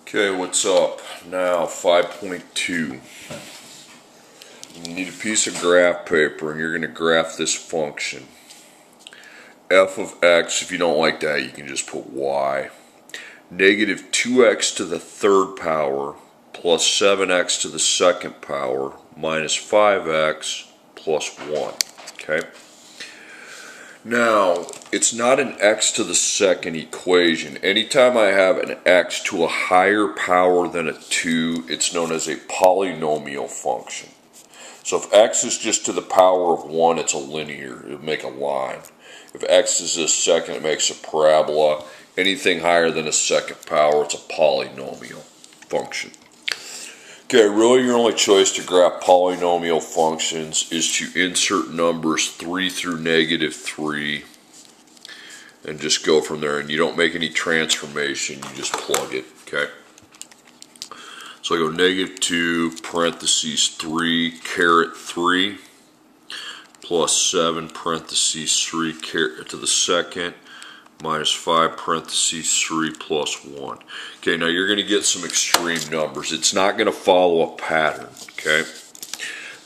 Okay, what's up? Now 5.2. You need a piece of graph paper and you're going to graph this function. F of x, if you don't like that, you can just put y. Negative 2x to the third power plus 7x to the second power minus 5x plus 1. Okay? Now, it's not an x to the second equation. Anytime I have an x to a higher power than a 2, it's known as a polynomial function. So if x is just to the power of 1, it's a linear. It would make a line. If x is a second, it makes a parabola. Anything higher than a second power, it's a polynomial function. Okay, really your only choice to graph polynomial functions is to insert numbers 3 through negative 3 and just go from there, and you don't make any transformation, you just plug it, okay? So I go negative 2 parentheses 3 caret 3 plus 7 parentheses 3 caret to the second minus 5 parentheses 3 plus 1. Okay, now you're going to get some extreme numbers. It's not going to follow a pattern, okay?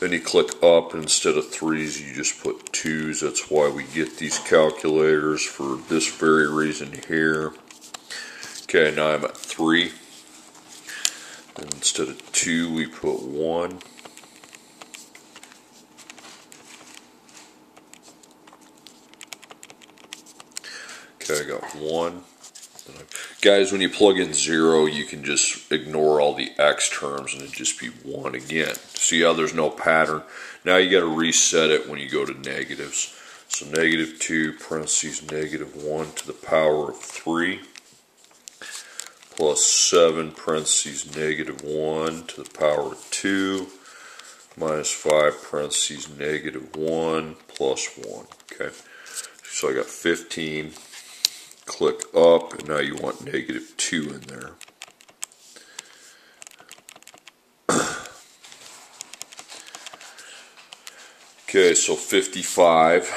Then you click up, and instead of 3's, you just put 2's. That's why we get these calculators for this very reason here. Okay, now I'm at 3. And instead of 2, we put 1. Okay, I got 1. Guys, when you plug in 0, you can just ignore all the x terms and it'd just be 1 again. See how there's no pattern? Now you got to reset it when you go to negatives. So negative 2 parentheses negative 1 to the power of 3 plus 7 parentheses negative 1 to the power of 2 minus 5 parentheses negative 1 plus 1. Okay, so I got 15. Click up, and now you want negative 2 in there. Okay, so 55.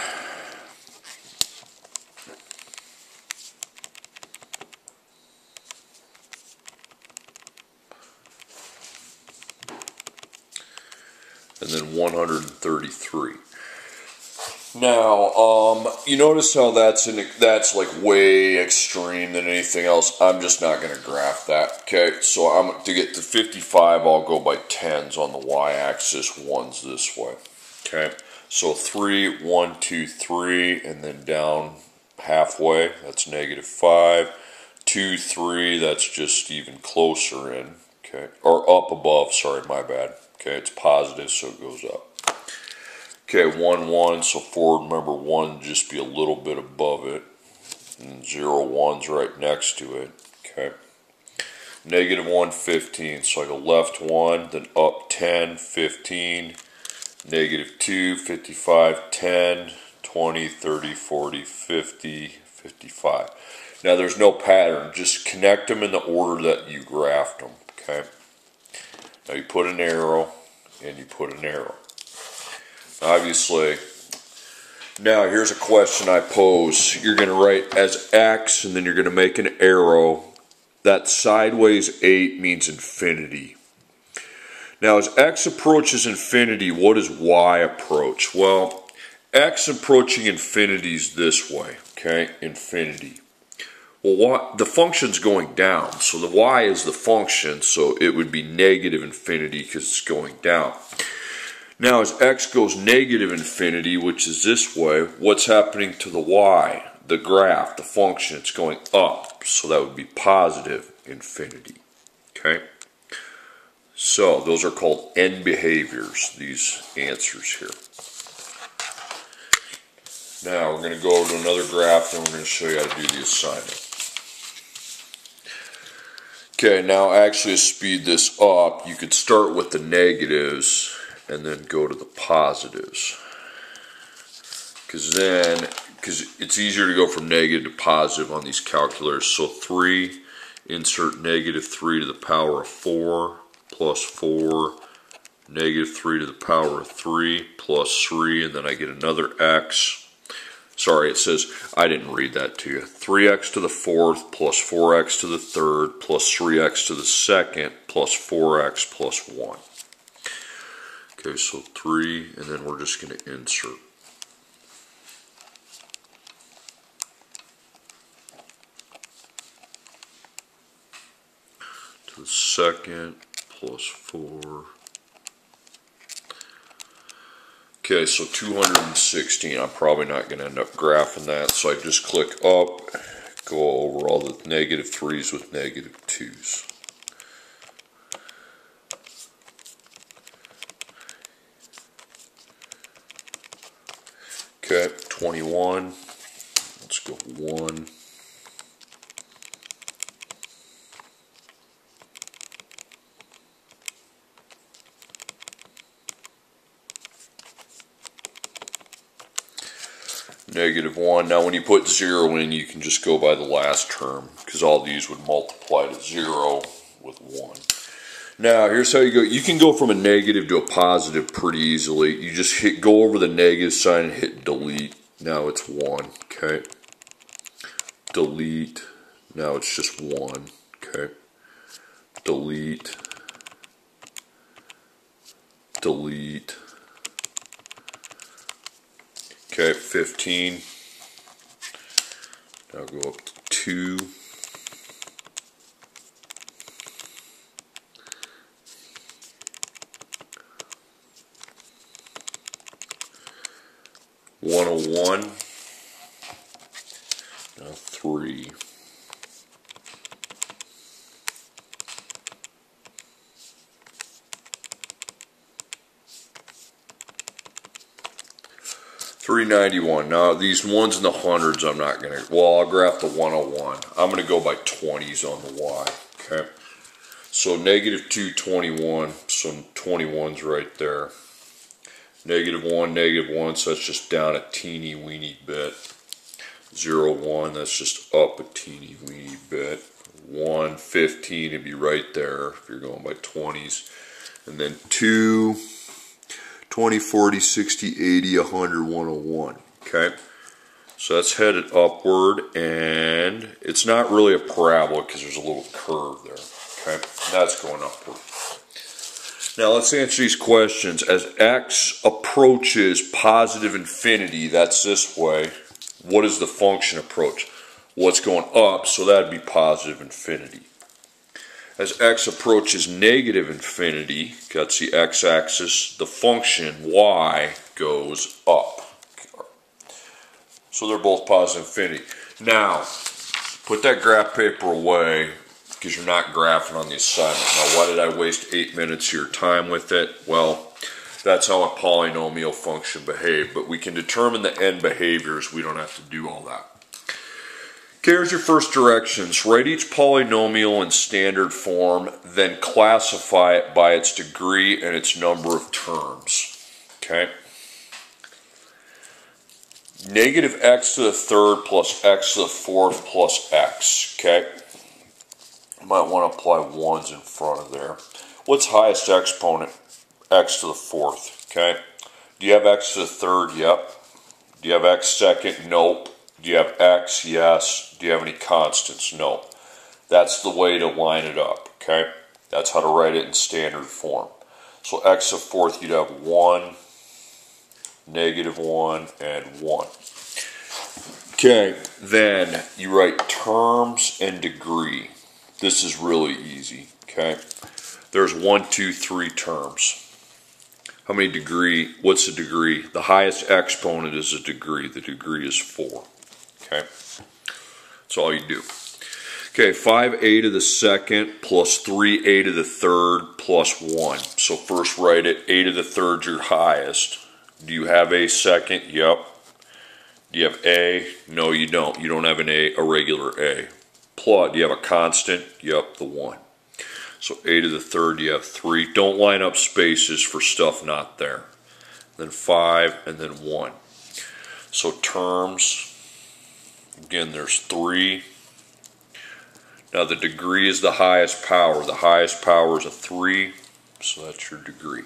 And then 133. Now, you notice how that's like way extreme than anything else. I'm just not going to graph that. Okay, so to get to 55, I'll go by 10s on the y-axis, 1's this way. Okay, so 3, 1, 2, 3, and then down halfway, that's negative 5. 2, 3, that's just even closer in. Okay, or up above, sorry, my bad. Okay, it's positive, so it goes up. Okay, 1, 1, so forward, remember 1 just be a little bit above it, and 0, 1's right next to it, okay. Negative 1, 15, so I go left 1, then up 10, 15, negative 2, 55, 10, 20, 30, 40, 50, 55. Now there's no pattern, just connect them in the order that you graphed them, okay. Now you put an arrow, and you put an arrow. Obviously, now here's a question I pose. You're going to write as x, and then you're going to make an arrow. That sideways 8 means infinity. Now, as x approaches infinity, what does y approach? Well, x approaching infinity is this way, okay? Infinity. Well, the function's going down, so the y is the function, so it would be negative infinity because it's going down. Now, as x goes negative infinity, which is this way, what's happening to the y? The graph, the function, it's going up. So that would be positive infinity. Okay? So, those are called end behaviors, these answers here. Now, we're going to go over to another graph, and we're going to show you how to do the assignment. Okay, now actually to speed this up, you could start with the negatives and then go to the positives, because it's easier to go from negative to positive on these calculators. So 3, insert negative 3 to the power of 4 plus 4, negative 3 to the power of 3 plus 3, and then I get another x, Sorry, it says, I didn't read that to you. 3x to the fourth plus 4x to the third plus 3x to the second plus 4x plus 1. Okay, so 3, and then we're just going to insert. To the second plus 4. Okay, so 216. I'm probably not going to end up graphing that, so I just click up, go over all the negative 3's with negative 2's. Okay, 21. Let's go 1. Negative 1. Now when you put 0 in, you can just go by the last term, because all these would multiply to 0 with 1. Now here's how you go. You can go from a negative to a positive pretty easily. You just go over the negative sign and hit delete. Now it's 1. Okay. Delete. Now it's just 1. Okay. Delete. Delete. Okay, 15. Now go up to 2. $101. Now 3. $391. Now these ones in the hundreds, I'm not gonna. Well, I'll graph the 101. I'm gonna go by 20s on the Y. Okay. So negative 221. So 21's right there. Negative 1, so that's just down a teeny weeny bit. 0, 1, that's just up a teeny weeny bit. 1, 15 would be right there if you're going by 20s. And then 2, 20, 40, 60, 80, 100, 101. Okay? So that's headed upward, and it's not really a parabola because there's a little curve there. Okay? That's going upward. Now let's answer these questions. As x approaches positive infinity, that's this way, what does the function approach? Well, it's going up, so that'd be positive infinity. As x approaches negative infinity, that's the x-axis, the function y goes up. So they're both positive infinity. Now, put that graph paper away because you're not graphing on the assignment. Now, why did I waste 8 minutes of your time with it? Well, that's how a polynomial function behaves, but we can determine the end behaviors. We don't have to do all that. Okay, here's your first directions. Write each polynomial in standard form, then classify it by its degree and its number of terms. Okay? Negative x to the third plus x to the fourth plus x. Okay? You might want to apply 1s in front of there. What's highest exponent? X to the fourth. Okay? Do you have x to the third? Yep. Do you have x second? Nope. Do you have x? Yes. Do you have any constants? No. That's the way to line it up, okay? That's how to write it in standard form. So x to the fourth, you'd have 1, negative 1, and 1. Okay, then you write terms and degree. This is really easy, okay? There's 1, 2, 3 terms. How many degree? What's the degree? The highest exponent is a degree. The degree is 4. Okay, that's all you do. Okay, 5a to the second plus 3a to the third plus 1. So first write it, a to the third's your highest. Do you have a second? Yep. Do you have a? No, you don't. You don't have an a regular a. Plot, do you have a constant? Yep, the 1. So a to the third, you have 3. Don't line up spaces for stuff not there. Then 5 and then 1. So terms. Again, there's 3. Now the degree is the highest power. The highest power is a 3, so that's your degree.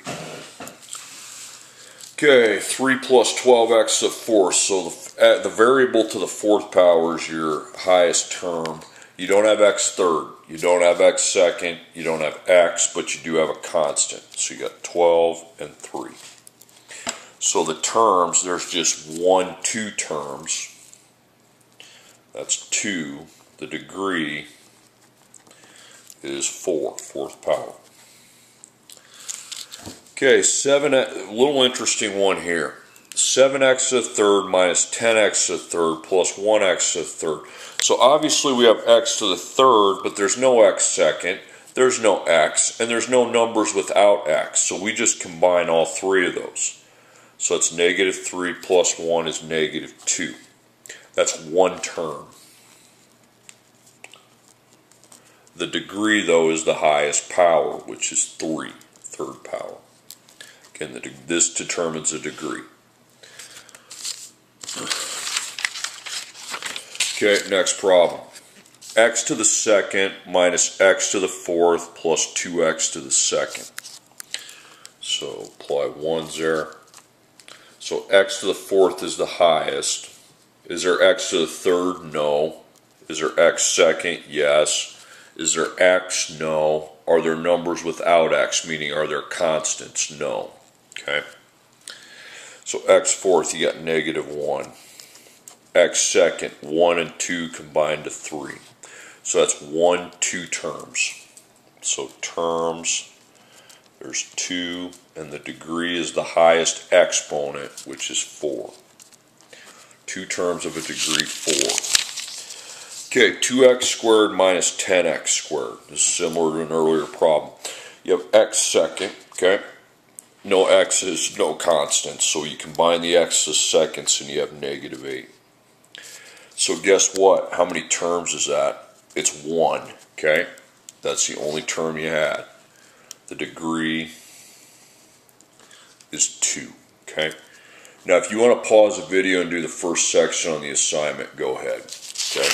Okay, 3 plus 12x to the fourth. So the variable to the fourth power is your highest term. You don't have x third, you don't have x second, you don't have x, but you do have a constant. So you got 12 and 3. So the terms, there's just 2 terms. That's 2. The degree is 4, fourth power. Okay, a little interesting one here. 7x to the third minus 10x to the third plus 1x to the third. So obviously we have x to the third, but there's no x second, there's no x, and there's no numbers without x. So we just combine all 3 of those. So it's negative 3 plus 1 is negative 2. That's 1 term. The degree, though, is the highest power, which is 3, third power. Again, this determines the degree. Okay, next problem. X to the second minus x to the fourth plus 2x to the second. So apply 1s there. So x to the fourth is the highest. Is there x to the third? No. Is there x second? Yes. Is there x? No. Are there numbers without x, meaning are there constants? No. Okay. So x fourth, you got negative 1. X second, 1 and 2 combined to 3. So that's 2 terms. So terms, there's 2, and the degree is the highest exponent, which is 4. 2 terms of a degree 4. Okay, 2x squared minus 10x squared. This is similar to an earlier problem. You have x second, okay? No x's, no constants, so you combine the x's seconds and you have negative 8. So guess what? How many terms is that? It's 1, okay? That's the only term you had. The degree is 2, okay? Now if you want to pause the video and do the first section on the assignment, go ahead, okay?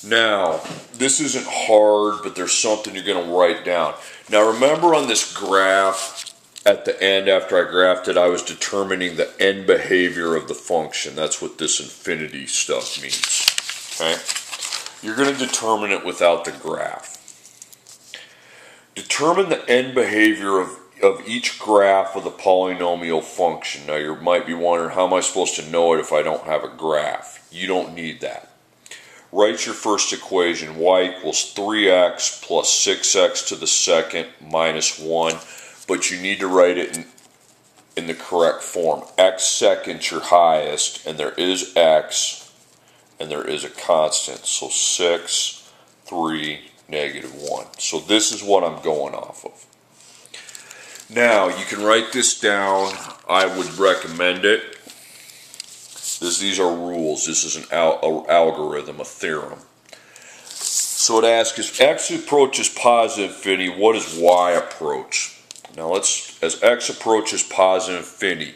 Now, this isn't hard, but there's something you're going to write down. Now remember on this graph, at the end after I graphed it, I was determining the end behavior of the function. That's what this infinity stuff means. Okay? You're going to determine it without the graph. Determine the end behavior of each graph of the polynomial function. Now you might be wondering, how am I supposed to know it if I don't have a graph? You don't need that. Write your first equation, y equals 3x plus 6x to the second minus 1, but you need to write it in the correct form. X second your highest, and there is x, and there is a constant. So 6, 3, negative 1. So this is what I'm going off of. Now, you can write this down. I would recommend it. These are rules. This is an algorithm, a theorem. So it asks, if x approaches positive infinity, what does y approach? Now as x approaches positive infinity,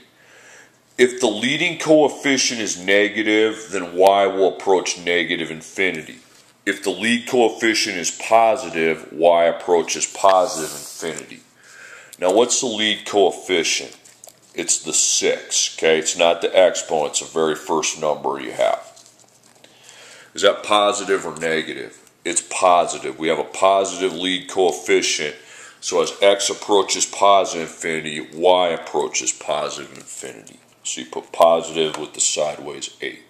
if the leading coefficient is negative, then y will approach negative infinity. If the lead coefficient is positive, y approaches positive infinity. Now what's the lead coefficient? It's the 6, okay? It's not the exponent, it's the very first number you have. Is that positive or negative? It's positive. We have a positive lead coefficient, so as x approaches positive infinity, y approaches positive infinity. So you put positive with the sideways 8.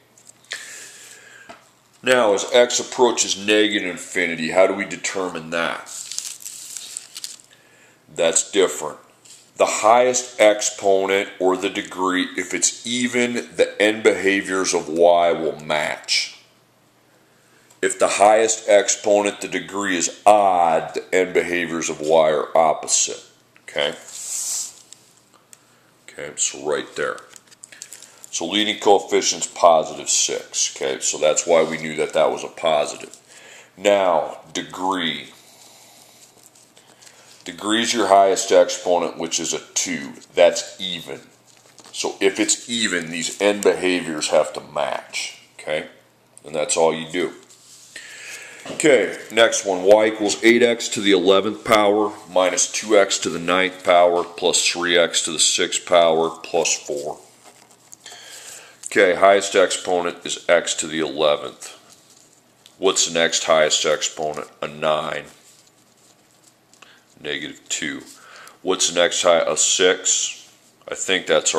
Now, as x approaches negative infinity, how do we determine that? That's different. The highest exponent, or the degree, if it's even, the end behaviors of y will match. If the highest exponent, the degree, is odd, the end behaviors of y are opposite. Okay? Okay, so right there. So leading coefficient's positive 6. Okay, so that's why we knew that that was a positive. Now, degree. Degree is your highest exponent, which is a 2. That's even. So if it's even, these end behaviors have to match. Okay? And that's all you do. Okay, next one, y equals 8x to the 11th power minus 2x to the 9th power plus 3x to the 6th power plus 4. Okay, highest exponent is x to the 11th. What's the next highest exponent? A 9. Negative 2. What's the next high? A 6. I think that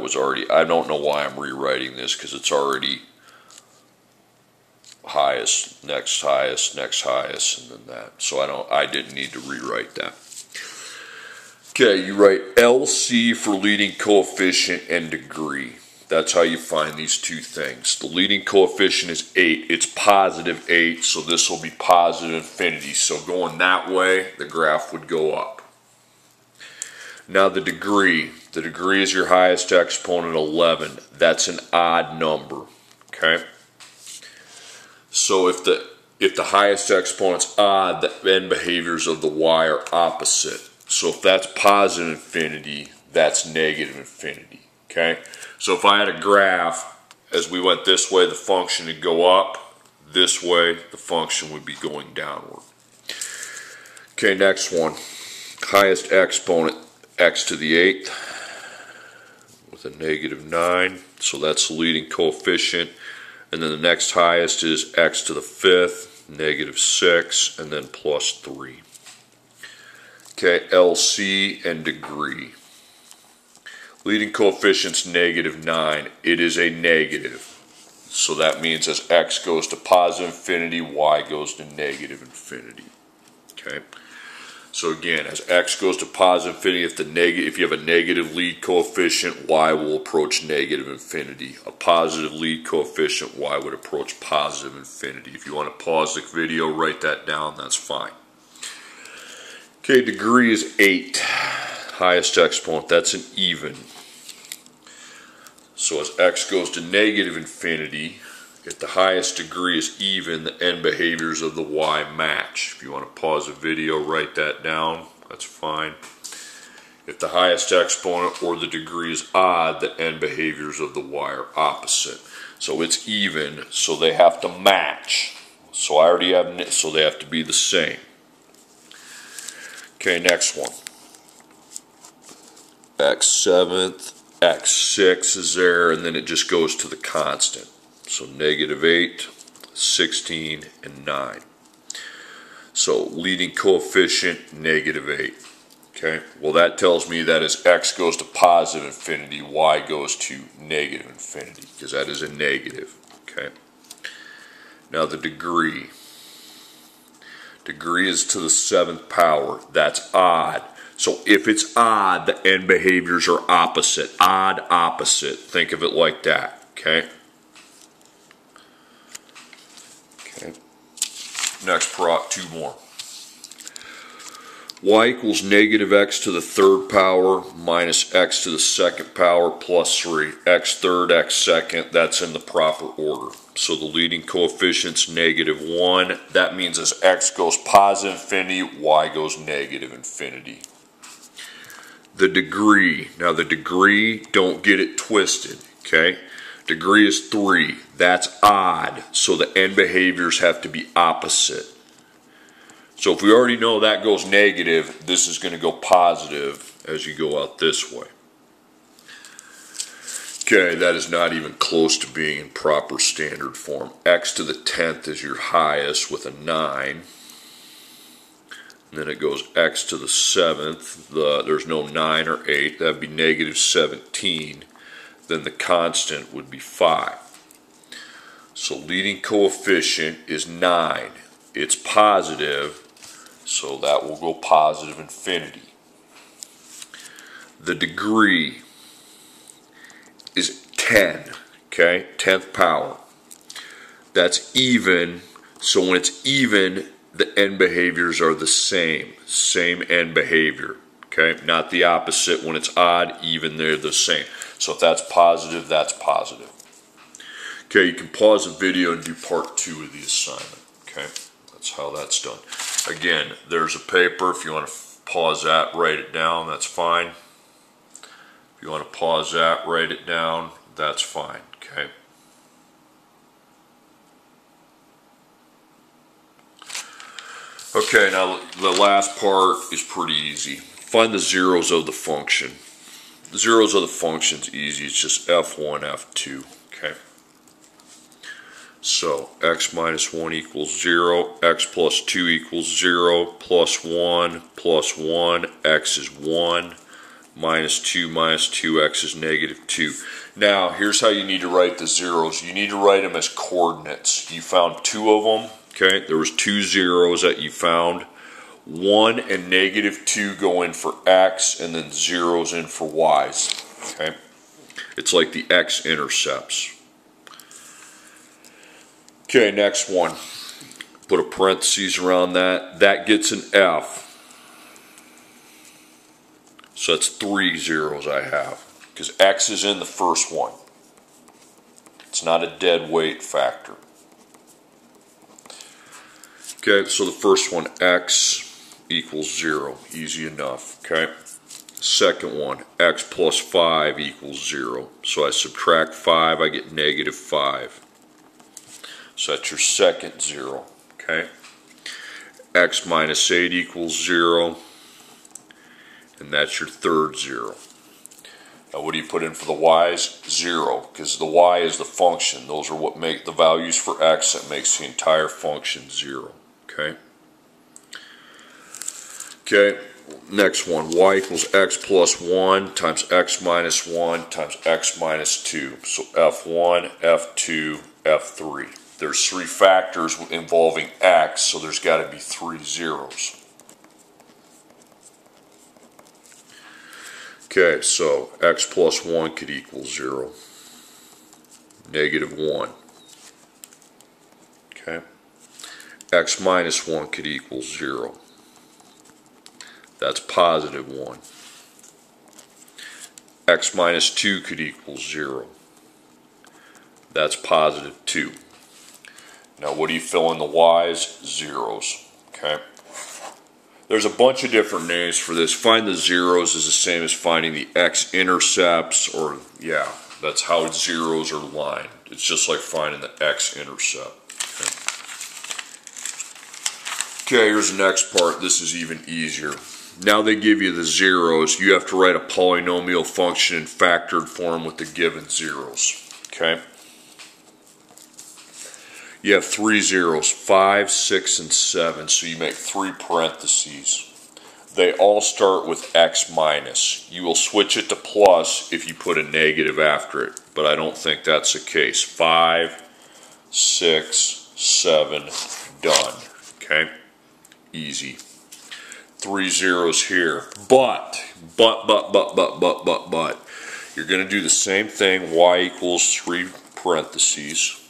was already, I don't know why I'm rewriting this because it's already highest, next highest, next highest, and then that. So I didn't need to rewrite that. Okay, you write LC for leading coefficient and degree. That's how you find these two things. The leading coefficient is 8. It's positive 8, so this will be positive infinity. So going that way, the graph would go up. Now the degree. The degree is your highest exponent, 11. That's an odd number. Okay? So if the highest exponent's odd, the end behaviors of the y are opposite. So if that's positive infinity, that's negative infinity. Okay? So if I had a graph, as we went this way, the function would go up. This way, the function would be going downward. Okay, next one. Highest exponent, x to the 8th with a negative 9. So that's the leading coefficient. And then the next highest is x to the 5th, negative 6, and then plus 3. Okay, LC and degree. Leading coefficient's negative 9. It is a negative. So that means as x goes to positive infinity, y goes to negative infinity. Okay. So again, as x goes to positive infinity, if you have a negative lead coefficient, y will approach negative infinity. A positive lead coefficient, y would approach positive infinity. If you want to pause the video, write that down, that's fine. Okay, degree is 8. Highest exponent, that's an even. So as x goes to negative infinity, if the highest degree is even, the end behaviors of the y match. If you want to pause the video, write that down, that's fine. If the highest exponent or the degree is odd, the end behaviors of the y are opposite. So it's even, so they have to match. So I already have, so they have to be the same. Okay, next one. x7th, x6 is there, and then it just goes to the constant. So negative 8, 16, and 9. So leading coefficient, negative 8. Okay, well that tells me that as x goes to positive infinity, y goes to negative infinity, because that is a negative. Okay. Now the degree. Degree is to the 7th power. That's odd. So if it's odd, the end behaviors are opposite. Odd, opposite. Think of it like that. Okay. Okay. Next, two more. Y equals negative x to the 3rd power minus x to the 2nd power plus 3. X third, x second, that's in the proper order. So the leading coefficient's negative 1. That means as x goes positive infinity, y goes negative infinity. The degree. Now the degree, don't get it twisted, okay? Degree is 3. That's odd, so the end behaviors have to be opposite. So if we already know that goes negative, this is going to go positive as you go out this way. Okay, that is not even close to being in proper standard form. X to the 10th is your highest with a 9. And then it goes x to the 7th. There's no 9 or 8. That would be negative 17. Then the constant would be 5. So leading coefficient is 9. It's positive, so that will go positive infinity. The degree is 10, okay? 10th power. That's even, so when it's even, the end behaviors are the same end behavior, okay? Not the opposite. When it's odd, even, they're the same. So if that's positive, that's positive. Okay, you can pause the video and do part 2 of the assignment, okay? That's how that's done. Again, there's a paper. If you want to pause that, write it down, that's fine. If you want to pause that, write it down, that's fine, okay? Okay, now the last part is pretty easy. Find the zeros of the function. The zeros of the function's easy. It's just f1, f2. Okay. So x minus 1 equals 0, x plus 2 equals 0, plus 1, x is 1, minus 2, x is negative 2. Now, here's how you need to write the zeros. You need to write them as coordinates. You found 2 of them. Okay, there was 2 zeros that you found. 1 and negative 2 go in for x, and then zeros in for y's. Okay, it's like the x-intercepts. Okay, next one. Put a parentheses around that. That gets an f. So that's 3 zeros I have, because x is in the first one. It's not a dead weight factor. Okay, so the first one, x equals 0. Easy enough, okay? Second one, x plus 5 equals 0. So I subtract 5, I get negative 5. So that's your second 0, okay? X minus 8 equals 0. And that's your third 0. Now what do you put in for the y's? 0, because the y is the function. Those are what make the values for x that makes the entire function 0. Okay? Okay, next one. Y equals x plus 1 times x minus 1 times x minus 2. So f1, f2, f3. There's 3 factors involving x, so there's got to be 3 zeros. Okay, so x plus 1 could equal 0. Negative 1. Okay. X minus 1 could equal 0. That's positive 1. X minus 2 could equal 0. That's positive 2. Now what do you fill in the y's? Zeros. Okay. There's a bunch of different names for this. Find the zeros is the same as finding the x-intercepts, or yeah, that's how zeros are lined. It's just like finding the x-intercept. Okay, here's the next part. This is even easier. Now they give you the zeros. You have to write a polynomial function in factored form with the given zeros. Okay? You have 3 zeros, 5, 6, and 7, so you make 3 parentheses. They all start with x minus. You will switch it to plus if you put a negative after it, but I don't think that's the case. 5, 6, 7, done. Okay? Easy. 3 zeros here. But, you're going to do the same thing. Y equals 3 parentheses.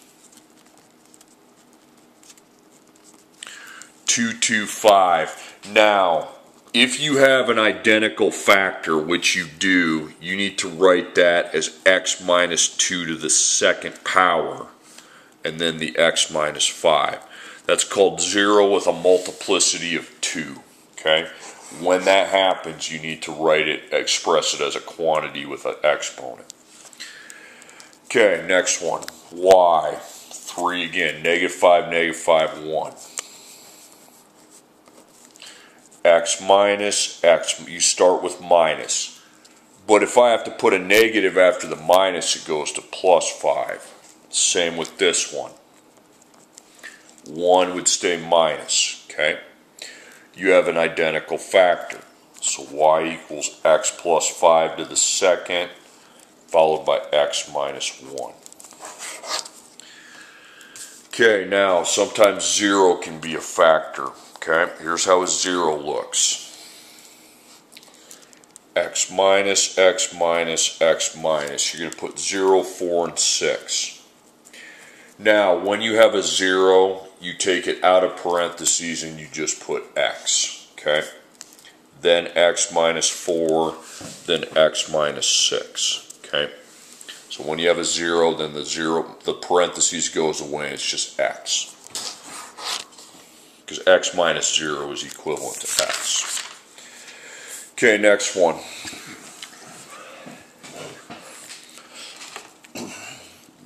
2, 2, 5. Now, if you have an identical factor, which you do, you need to write that as x minus 2 to the second power, and then the x minus 5. That's called 0 with a multiplicity of 2. Okay? When that happens, you need to write it, express it as a quantity with an exponent. Okay, next one. Y. 3 again. Negative 5, 1. X minus, x, you start with minus. But if I have to put a negative after the minus, it goes to plus 5. Same with this one. 1 would stay minus, okay? You have an identical factor. So y equals x plus 5 to the second, followed by x minus 1. Okay, now sometimes 0 can be a factor. Okay, here's how a 0 looks. X minus, x minus, x minus. You're going to put 0, 4, and 6. Now, when you have a 0, you take it out of parentheses and you just put x. Okay? Then x minus 4, then x minus 6. Okay? So when you have a 0, then the parentheses goes away and it's just x. Because x minus 0 is equivalent to x. Okay, next one.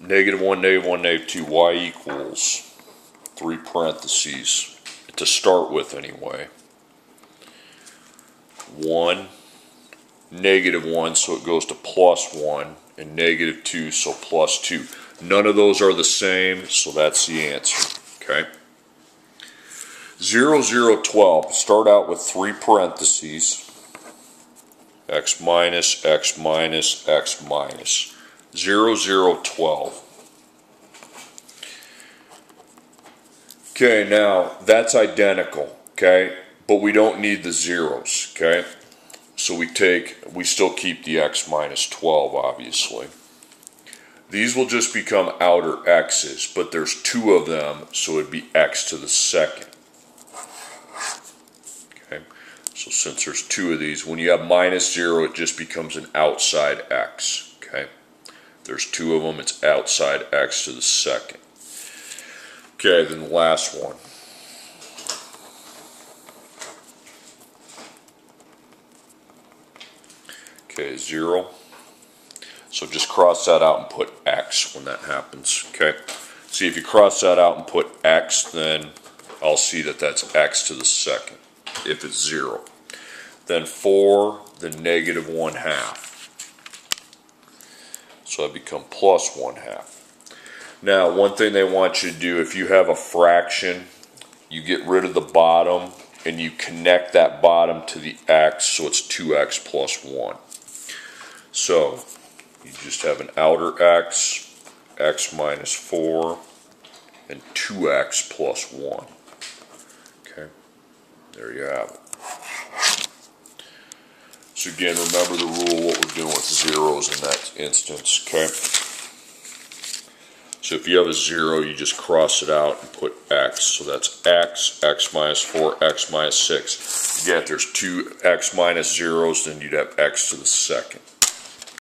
-1, -1, -2. Y equals 3 parentheses. to start with anyway. 1, -1, so it goes to +1, and -2, so +2. None of those are the same, so that's the answer, okay? 0, 0, 12. Start out with 3 parentheses. X minus, X minus, X minus. 0, 0, 12. Okay, now that's identical, okay? But we don't need the zeros, okay? So we still keep the X minus 12, obviously. These will just become outer X's, but there's 2 of them, so it'd be X to the second. Okay, so since there's 2 of these, when you have -0, it just becomes an outside X, okay? There's 2 of them, it's outside X to the second. Okay, then the last one. Okay, 0. So just cross that out and put X when that happens, okay? See, if you cross that out and put X, then I'll see that that's X to the second, if it's 0. Then 4, then -1/2. So I become +1/2. Now, one thing they want you to do, if you have a fraction, you get rid of the bottom and you connect that bottom to the X, so it's 2X plus 1. So you just have an outer X, X minus 4, and 2X plus 1. Okay, there you have it. So again, remember the rule, what we're doing with zeros in that instance, okay? So if you have a 0, you just cross it out and put X. So that's X, X minus 4, X minus 6. Again, if there's 2 X minus zeros, then you'd have X to the second.